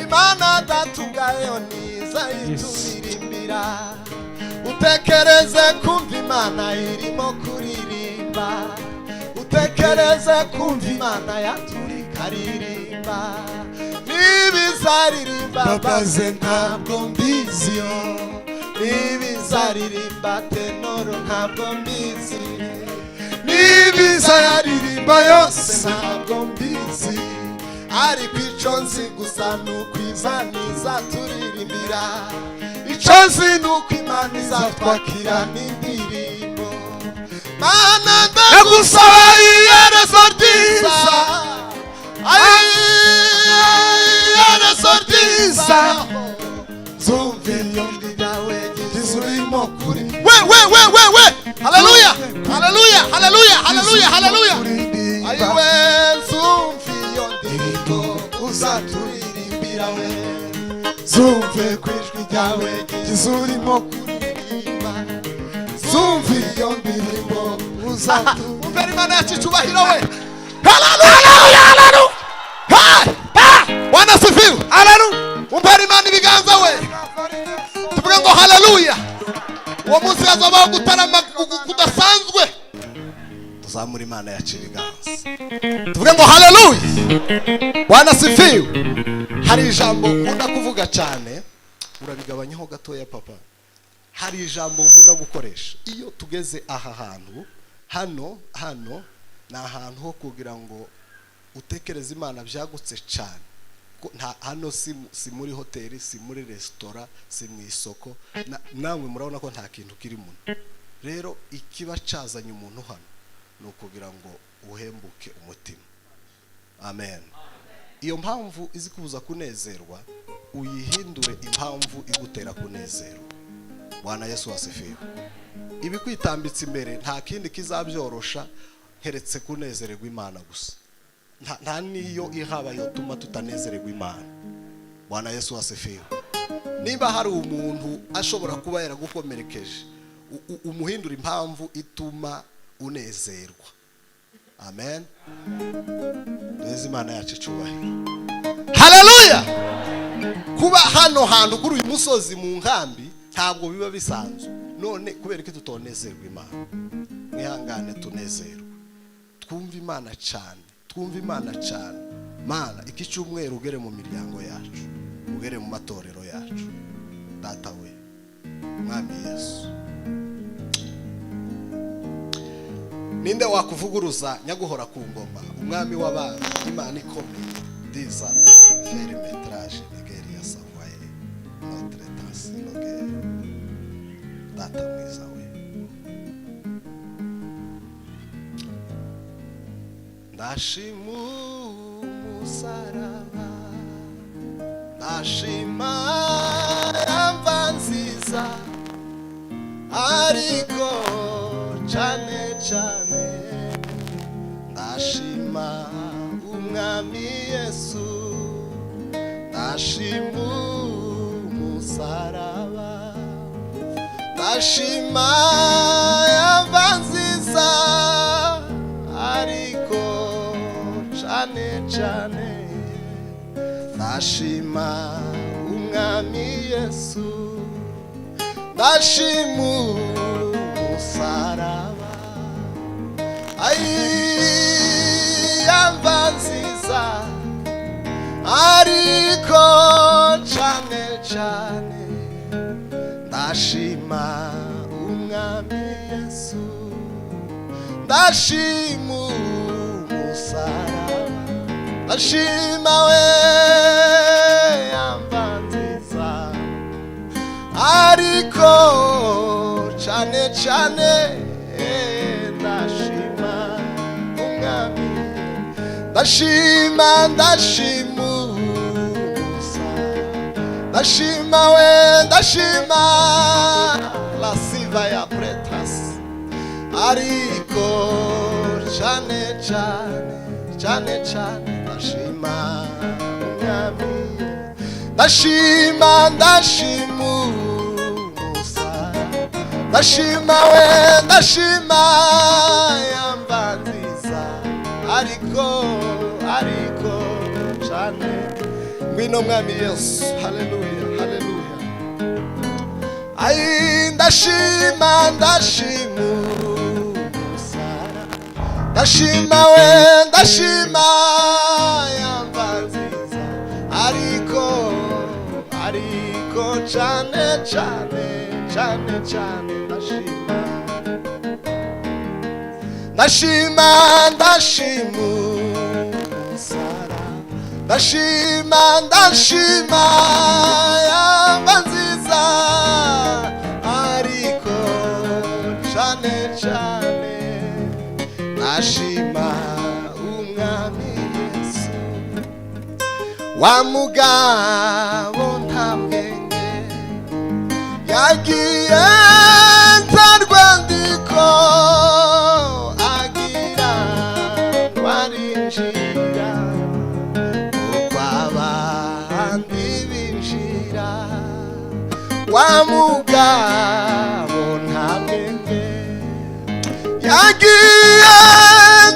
Imana datugayo niza ituririmbira. Utekereze kumva Imana irimo kuririmba. Utekereze kumva Imana yaturika ririmba. Nibizaririmba baze ntabwo mbiziyo. Nibizaririmba tenoro ntabwo mbizi. Nibizaririmba yose ntabwo mbizi. Ariko icyo nzi gusa nuko Imana izaturirimbira. Icyo nzi nuko Imana izatwakira n'indirimbo. Mana ndagusaba iherezo ryiza. Iherezo ryiza. Zumve ijwi ryawe rizurimo kuri. We haleluya haleluya haleluya haleluya haleluya. Ayiwe zumve iyo ndirimbo uzaturirimbira we. Zumve kwijwi ryawe rizurimo kuririmba. Zumve iyo ndirimbo uzaturirimbira. Imana yacu icyubahiro we. Haleluya haleluya. Bwana sifiwe. Haleluya. Umpera Imana ibiganza we. Tuvuge ngo haleluya. Uwo munsi hazabaho gutarama kudasanzwe. Tuzamura Imana yacu ibiganza. Tuvuge ngo haleluya. Bwana sifiwe. Hari ijambo nkunda kuvuga cyane. Urabigabanyaho gatoya papa. Hari ijambo nkunda gukoresha. Iyo tugeze aha hantu, hano ni ahantu ho kugira ngo utekereze Imana byagutse cyane. Hano si muri hoteli, si muri resitora, si mu isoko. Namwe murabona ko nta kintu kiri muno. Rero ikiba cyazanye umuntu hano ni ukugira ngo uhembuke umutima. Amen. Iyo mpamvu izi kubuza kunezerwa uyihindure impamvu igutera kunezerwa. Bwana Yesu asifiwe. Ibi kwitambitse imbere nta kindi kizabyorosha heretse kunezererwa Imana gusa. Nta niyo ihaba yotuma tutanezererwa Imana. Bwana Yesu asifiwe. Niba hari umuntu ashobora kuba yaragukomerekeje, umuhindura impamvu ituma unezerwa. Amen. Neza Imana yacu icyubahiro. Haleluya. Kuba hano hantu kuri uyu musozi mu nkambi ntabwo biba bisanzwe. None kubera ko tutonezerwa Imana, mwihangane tunezerwe. Twumva Imana cyane. Twumva Imana cyane. Mana iki cyumweru ugere mu miryango yacu, ugere mu matorero yacu. Data we, Mwami Yesu. Ninde wakuvuguruza nyaguhora ku ngoma, umwami w'abana, Imana ikomeye, dizana perimetrage Nigeria Savoye, notre tasse loge. Data mwiza we. Ndashima umusaraba, ndashima yamva nziza, ariko cyane cyane ndashima umwami Yesu, ndashima umusaraba, ndashima yamva nziza, ariko cyane cyane ndashima umwami Yesu, ndashima umusaraba, yamva nziza, ariko cyane cyane ndashima umwami Yesu, ndashima umusaraba, ndashima we yamva nziza, ariko cyane cyane ndashima umwami, ndashima umusaraba, ndashima we, ndashima la siva ya pretas, ariko cyane cyane ndashima umwami, ndashima umusaraba, ndashima we, ndashima yamva nziza, ariko cyane ngwino mwami Yesu. Haleluya, haleluya. Ai ndashima umusara, ndashima we, ndashima yamba nziza, ariko cyane ndashima umusara, ndashima yamba nziza, ariko cyane ndashima umwami Yesu. Wa mugabo nta bwenge yagiye ntarwandiko agira warinjira uko abandi binjira. Wa mugabo nta bwenge yagiye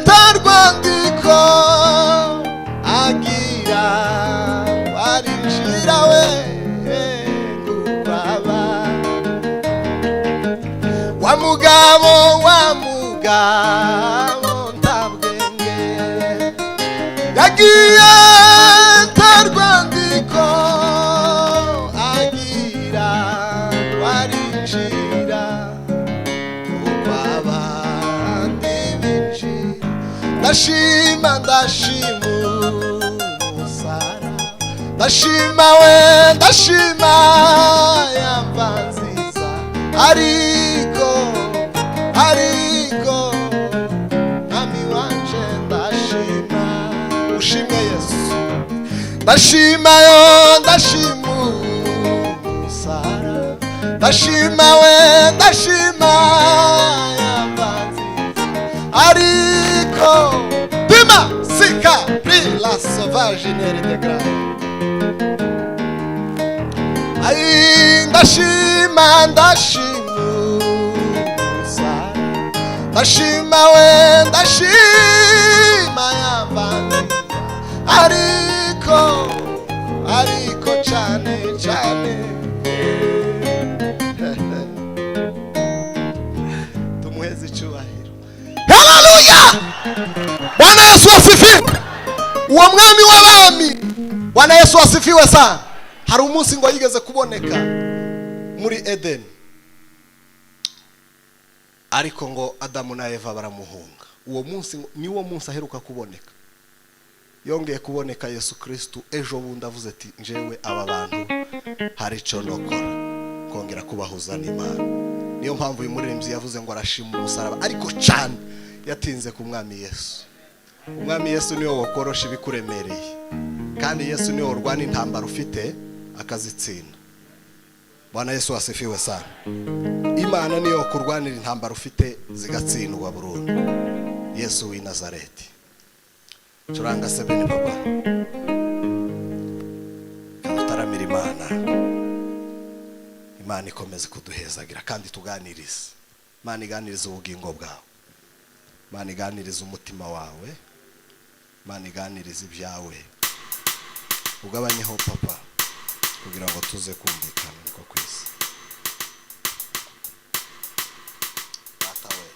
ntarwandiko agira warinjira we kuko wa mugabo nta bwenge yagiye ntarwandiko agira warinjira kuko abandi binjira. Ndashima umusara, ndashima we, ndashima yamba nziza, ariko mwami wanje ndashima. Ushimwe Yesu. Ndashima yo, ndashima umusara, ndashima we, ndashima yamba nziza, ariko Dima sika pri la sauvage nere de grace. Ai ndashima umusara, ndashima we, ndashima yamba nziza, ariko cyane tumuheze icyubahiro. Haleluya. Bwana Yesu asifiwe. Uwo mwami w'abami, Bwana Yesu asifiwe sana. Hari umunsi ngo yigeze kuboneka muri Eden, ariko ngo Adamu na Eva baramuhunga. Uwo munsi niwo munsi aheruka kuboneka. Yongeye kuboneka Yesu Kristo ejo bundi avuze ati njewe aba bantu hari icyo nokora kongera kubahuza n'Imana. Niyo mpamvu uyu muririmbyi yavuze ngo arashima umusaraba, ariko cyane yatinze ku mwami Yesu. Umwami Yesu niwe wokorosha ibikuremereye, kandi Yesu niwe urwana intambara ufite akazitsinda. Bwana Yesu asifiwe sana. Imana niyo kurwanira intambara ufite zigatsindwa burundu. Yesu w'i Nazareti. Curanga sebeni baba, kamutaramira Imana ikomeze kuduhezagira kandi tuganirize. Imana iganiriza ubugingo bwawe, Imana iganiriza umutima wawe, Imana iganiriza ibyawe. Ugabanyeho papa kugira ngo tuze kumvikana niko kwisi. Data we.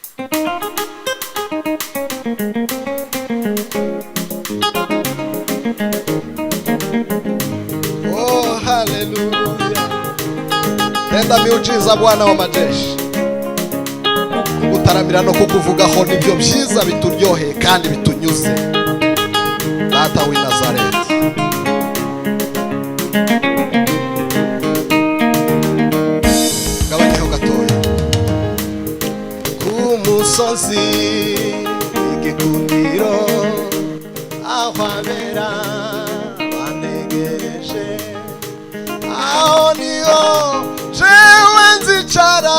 Oh haleluya. Tenda miujiza Bwana wa majeshi. Gutaramira no kukuvugaho nibyo byiza bituryoheye kandi bitunyuze. Data w'i Nazareti. Gabanyeho gatoya. Ku musozi igikundiro aho abera banegereje, aho niho jewe nzicara,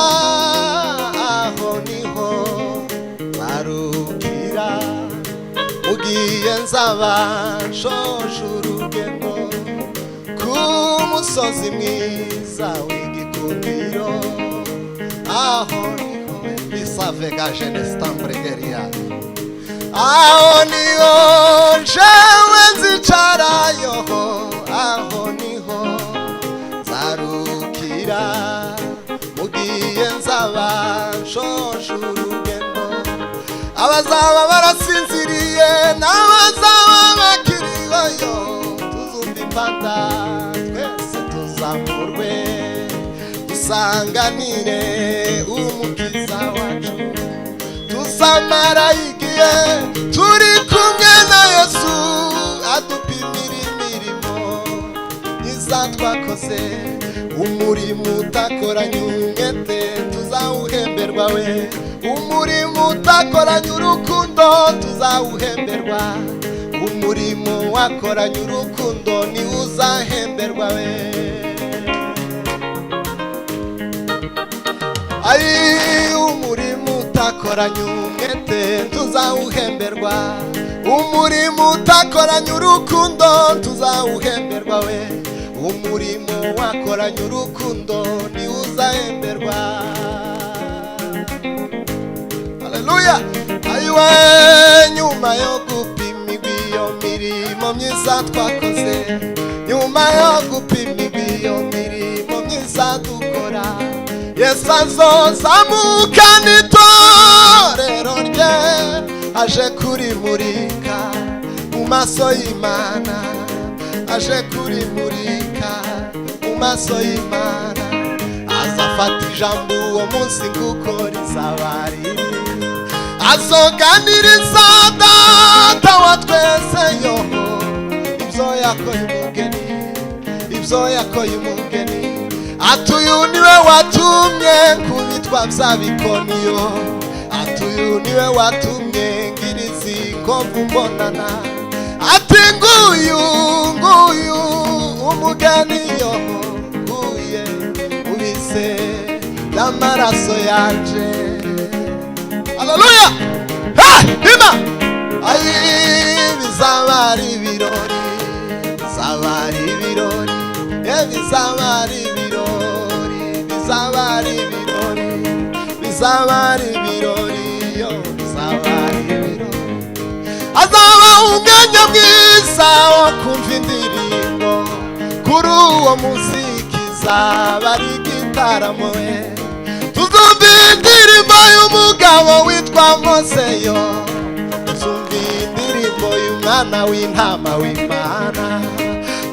aho niho barukira. Ugiye nzaba nshoje urugendo ku musozi mwiza w'igikundiro, aho niho bisavega jenestampregeria, aho niho jewe nzicarayo, aho niho nzarukira mugiye nzaba nshoshe urugendo abazaba barasinziriye n'abazaba bakiriho tuzumva impanda twese tuzamurwe dusanganire umukiza wacu tuzamara igihe turi kumwe na Yesu adupimira imirimo myiza twakoze umurimo utakoranye umwete tuzawuhemberwa we umurimo utakoranye urukundo tuzawuhemberwa umurimo wakoranye urukundo ni uzahemberwa we Ai umurimo utakoranye umwete tuzawuhemberwa umurimo utakoranye urukundo tuzawuhemberwa we umurimo wakoranye urukundo ni uzahemberwa Haleluya Aiwe nyuma yo gupimirwa iyo mirimo myiza twakoze nyuma yo gupimirwa iyo mirimo myiza dukora Yesu azozamuka n'itorero rye aje kurimurika mu maso y'Imana aje kurimurika mu maso y'Imana azafata ijambo uwo munsi nguko rizaba riri azoganiriza data wa twese yoho ibyo yakoye umugeni atuyu niwe watumye kubitwa bya bikoniyo atuyu niwe watumye ngirizi inkovu mbonana ati nguyu umugeni yoho nguye ubise n'amaraso yanje Haleluya Hima Ai bizaba ari ibirori bizaba ari ibirori bizaba ari ibirori bizaba ari ibirori bizaba ari ibirori bizaba ari ibirori azaba umwanya mwiza wo kumva indirimbo kuri uwo muziki zaba ari igitaramo tuzumva indirimbo y'umugabo witwa Moseyo tuzumva indirimbo y'umwana w'intama w'Imana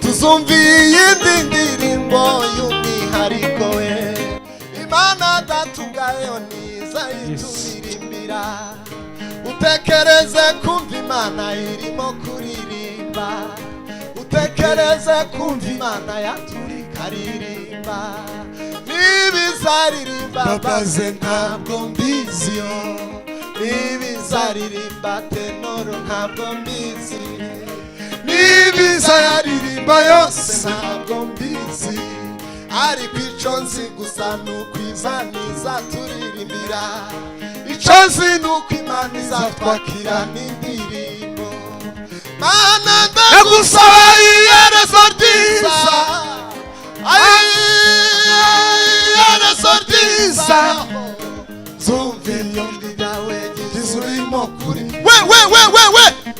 tuzumva iyindi ndirimbo y'umwihariko we Imana datugayo niza ituririmbira utekereze kumva Imana irimo kuririmba utekereze kumva Imana yaturika ririmba nibizaririmba baze ntabwo mbiziyo nibizaririmba tenoro ntabwo mbizi nibizaririmba yose ntabwo mbizi ariko ico nzi gusa nuko Imana izaturirimbira ico nzi nuko Imana izatwakira n'indirimbo Mana ndagusaba iherezo ryiza iherezo ryiza zumve yombi yawe gizurimo kuri we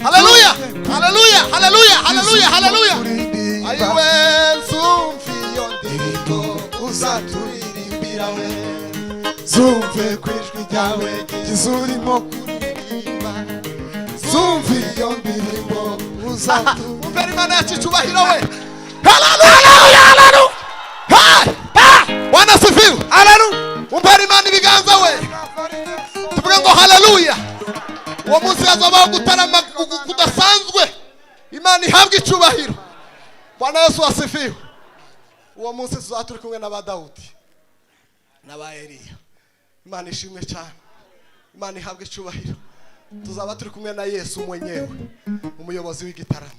Haleluya Haleluya Haleluya Haleluya Haleluya Aiwe zumve yondirimbo uzaturirimbira we zumve kwijwi ryawe gizurimo kuririmba zumve yondirimbo uzaturirimbira Imana yacicyubahiro we Haleluya Haleluya Bwana sifiwe Haleluya umpera Imana ibiganza we tuvuge ngo haleluya uwo munsi hazabaho gutarama kudasanzwe Imana ihabwa icyubahiro Bwana Yesu asifiwe uwo munsi tuzaturi kumwe n'aba Dawudi n'aba Eliya Imana ishimwe cyane Imana ihabwa icyubahiro tuzaba turi kumwe na Yesu mwenyewe umuyobozi w'igitaramo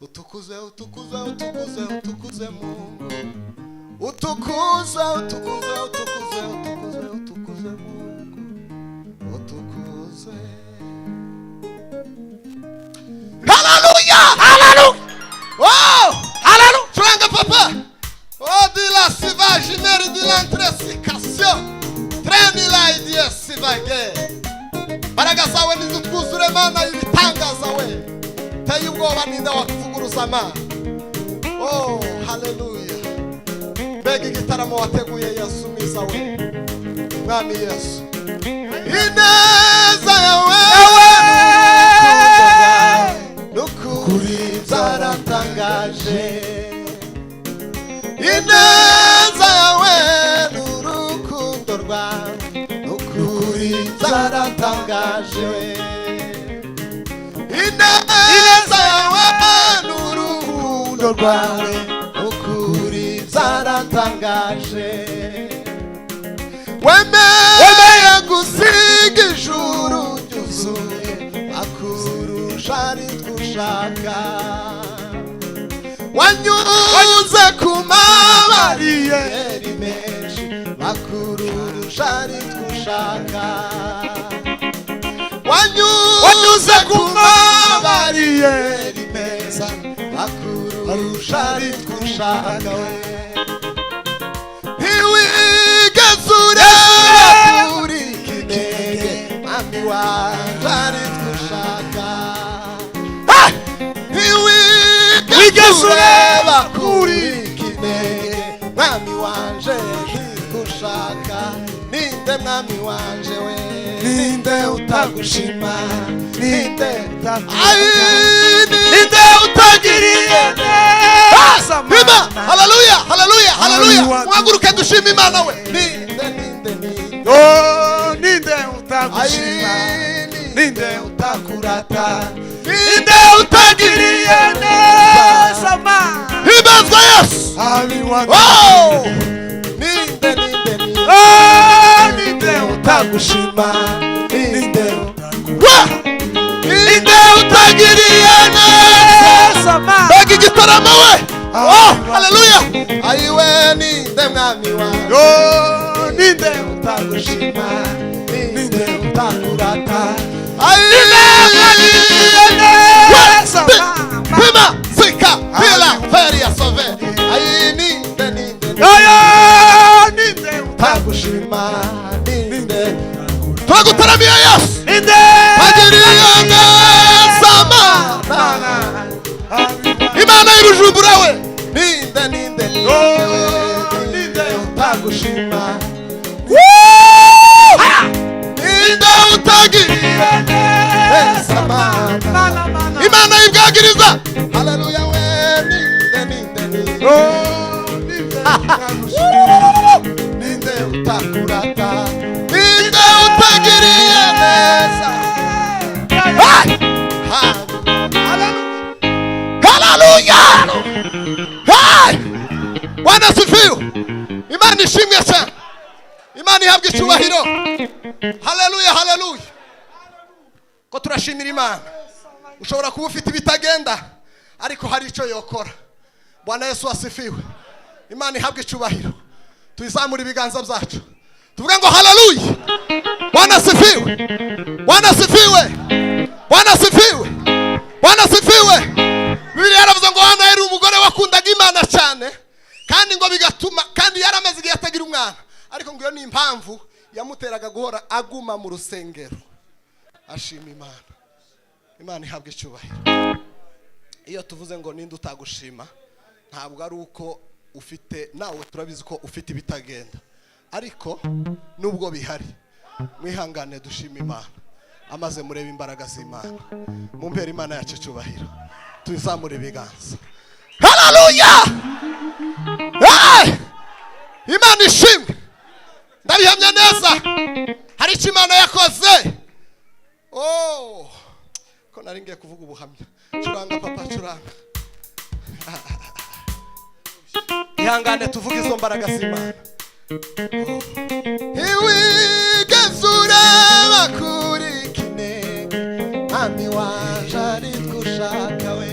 utukuze utukuze utukuze utukuze Mungu utukuze utukuze utukuze utukuze utukuze Mungu utukuze Haleluya Haleluya wow Haleluya Franga papa oh de la sauvage mère de l'intoxication traîne la idée sivage baragaza we nizutwuzure Mana ibitangaza we tayi ubwoba ninda wakuvuguruza Mana haleluya. Mbega igitaramo wateguye Yesu mwiza we, mwami Yesu. Ineza yawe n'ukuri zaratangaje, ineza yawe n'urukundo rwawe n'ukuri zaratangaje, ineza yawe n'urukundo rwawe n'ukuri zaratangaje. Wemeye gusiga ijuru ryuzuye akurusha aritwo ushaka, wanyuze ku mabariyeri menshi akurusha aritwo ushaka, wanyuze ku mabariyeri meza akurusha aritwo ushaka. Ntiwigeze ureba kuri kinege mwami wanje aritwo ushaka, ntiwigeze ureba kuri kinege mwami wanje aritwo ushaka. Ninde mwami wanje we, ninde utagushima, ninde utagiriye neza. Haleluya, haleluya, haleluya. Mwaguruke dushima Imana we. Ninde utagushima, ninde utakurata, ninde utagiriye neza. Hibazwa Yesu. Ninde utagushima, ninde utagiriye neza. Mbega igitaramo we. Haleluya. Ayiwe ninde mwami wawe, ninde utagushima, ninde utakurata, ninde utagiriye neza. Pima sika pila feria sove. Ayi ninde utagushima, ninde twagutaramiye Yesu, ninde agiriye neza. Imana y'Ubujumbura we, ninde utagushima, ninde utagiriye neza. Imana y'Ibwagiriza, haleluya we, ninde utakurata, ninde utagiriye neza. Haleluya. Bwana asifiwe. Imana ishimwe sana, Imana ihabwe icyubahiro. Haleluya, haleluya. Ko turashimira Imana. Ushobora kuba ufite ibitagenda ariko hari icyo yokora. Bwana Yesu asifiwe. Imana ihabwe icyubahiro. Tuyizamura ibiganza byacu tuvuge ngo haleluya. Bwana asifiwe, Bwana asifiwe, Bwana asifiwe, Bwana asifiwe. Bibiliya yaravuze ngo Hana yari umugore wakundaga Imana cyane, kandi ngo bigatuma kandi yarameze igihe atagira umwana, ariko ngo iyo ni impamvu yamuteraga guhora aguma mu rusengero ashima Imana. Imana ihabwe icyubahiro. Iyo tuvuze ngo ninde utagushima, ntabwo ari uko ufite, nawe turabizi ko ufite ibitagenda, ariko nubwo bihari mwihangane dushima Imana, amaze mureba imbaraga z'Imana. Mumpera Imana yacu icyubahiro, tuyizamure ibiganza. Haleluya. Imana ishimwe. Ndabihamya neza hari icyo Imana yakoze. Ko nari ngiye kuvuga ubuhamya. Curanga papa, curanga. Ihangane tuvuge izo mbaraga z'Imana. Ntiwigeze ureba kuri kinege mwami wanje aritwo ushaka we,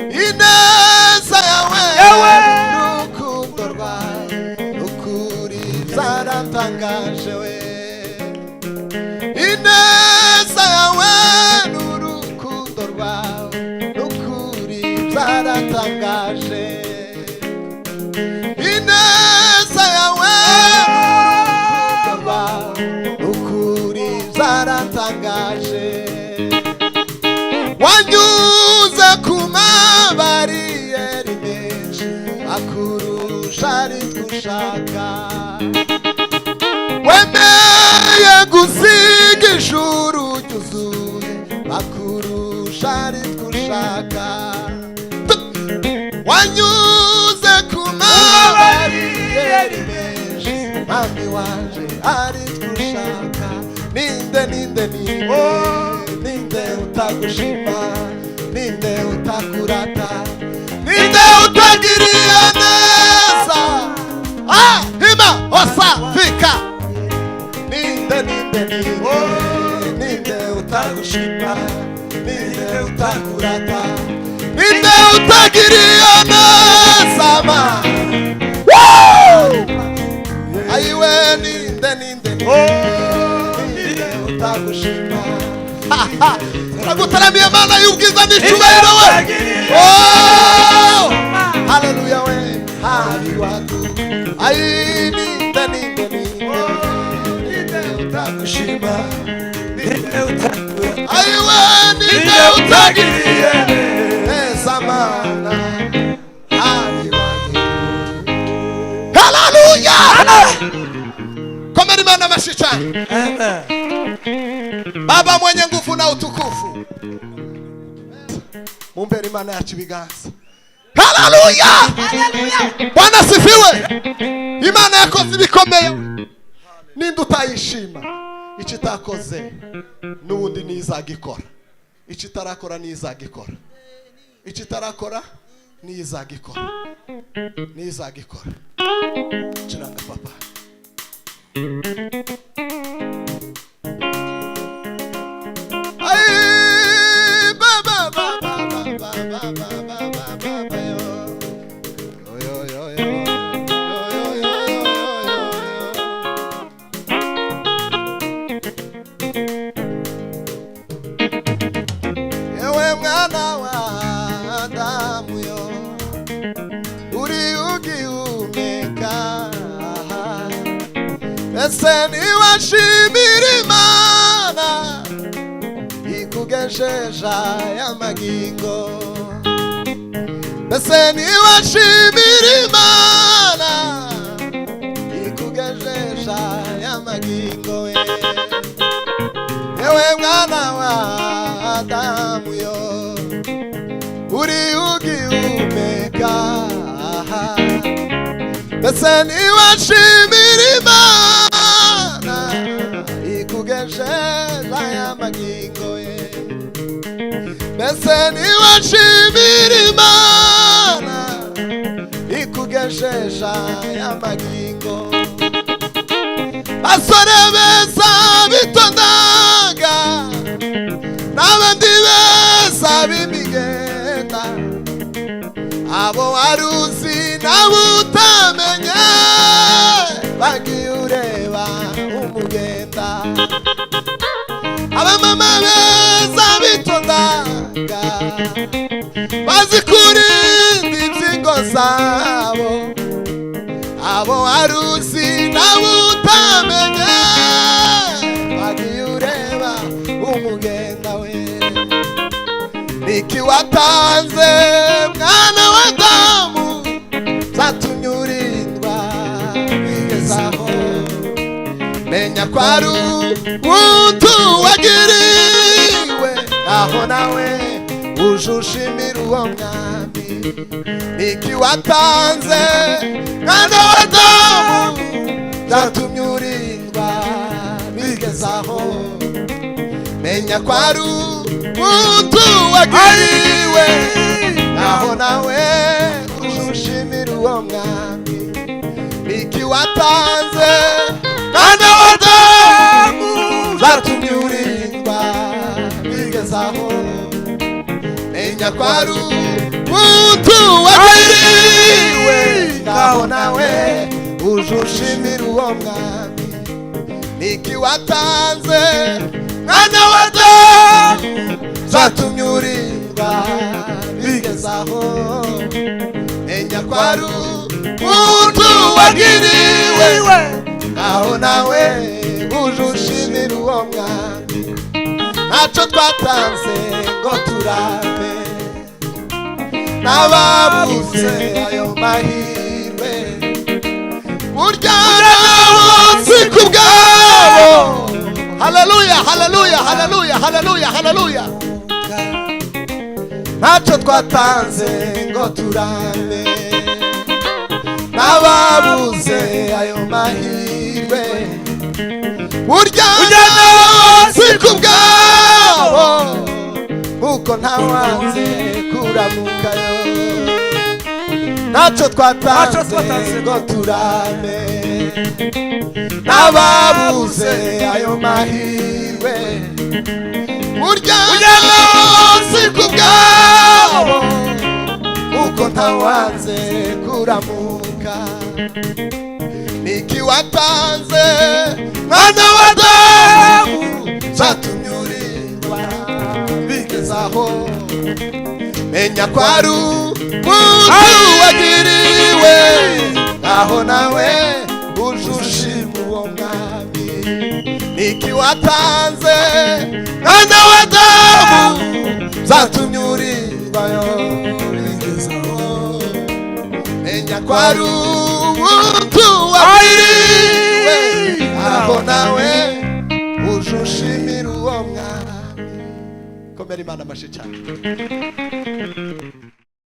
ineza yawe n'urukundo rwawe n'ukuri zaratangaje we, ineza yawe n'urukundo rwawe n'ukuri zaratangaje, ineza yawe n'ukuri zaratangaje. Wanyuze ku mabariyeri akurusha ari twushaka wemeye gusiga ijuru ryuzuye akurusha ari twushaka wanyuze ku mabariyeri menshi mwami wanje ari twushaka ninde utagushima ninde utakurata ninde utagiriye neza hima hosa fika ninde utagushima ninde utakurata ninde utagiriye neza ma ayiwe ninde utagushima Nagutaramiye Mana y'ubwiza n'icyubahiro we haleluya we hari watu ayi ninde utagushima ninde utakurata ayiwe ninde utagiriye neza Mana hari watu haleluya komera Imana mashichani Baba mwenye nguvu na utukufu mumbere Imana yacu ibiganza haleluya Bwana sifiwe Imana yakoze ibikomeye ninde utayishima iki takoze n'ubundi nizagikora iki tarakora nizagikora iki tarakora nizagikora kiranga papa Ewe mwana wa Adamu yo uri ugihumeka ese niwashimira Imana ikugesheja y'amagingo ese niwashimira Imana ikugesheja y'amagingo ewe mwana wa Adamu yo uri ugihumeka ese niwashimira Imana ikugesheja y'amagingo ese niwashimira Imana ikugesheja y'amagingo basore beza bitondaga n'abandi beza b'imigenda abo waruzi nabo utamenye bagiye ureba umugenda abamama beza bitondaga bazi kurinda inzingo zabo abo waruzi nabo utamenye bagiye ureba umugenda we niki watanze mwana wa Adamu zatumye urindwa wigezaho menya ko ari umuntu wagiriwe aho nawe ujushimira uwo mwami niki watanze mwana wa Adamu zatumye urindwa wigezaho menya ko ari umuntu wagiriwe aho nawe ujushimira uwo mwami niki watanze mwana wa Adamu zatumye urindwa wigezaho menya ko ari umuntu wagiriwe aho nawe ujushimira uwo mwami niki watanze mwana wa Adamu zatumye urindwa bigezaho menya ko ari umuntu wagiriwe aho nawe ujushimira uwo mwami ntacyo twatanze ngo turabe n'ababuze ayo mahirwe haleluya haleluya haleluya haleluya ntacyo twatanze ngo turame n'ababuze ayo mahirwe burya si ku bwabo kuko ntawanze kuramukayo ntacyo twatanze ngo turame n'ababuze ayo mahirwe burya si ku bwabo kuko ntawanze kuramuka niki watanze mwana wa Adamu zatumye urindwa bigezaho menya ko ari umuntu wagiriwe aho nawe ujushima uwo mwami niki watanze mwana wa Adamu zatumye urindwayo bigezaho menya ko ari umuntu wagiriwe aho nawe ujushimira uwo mwami komera Imana amashyi cyane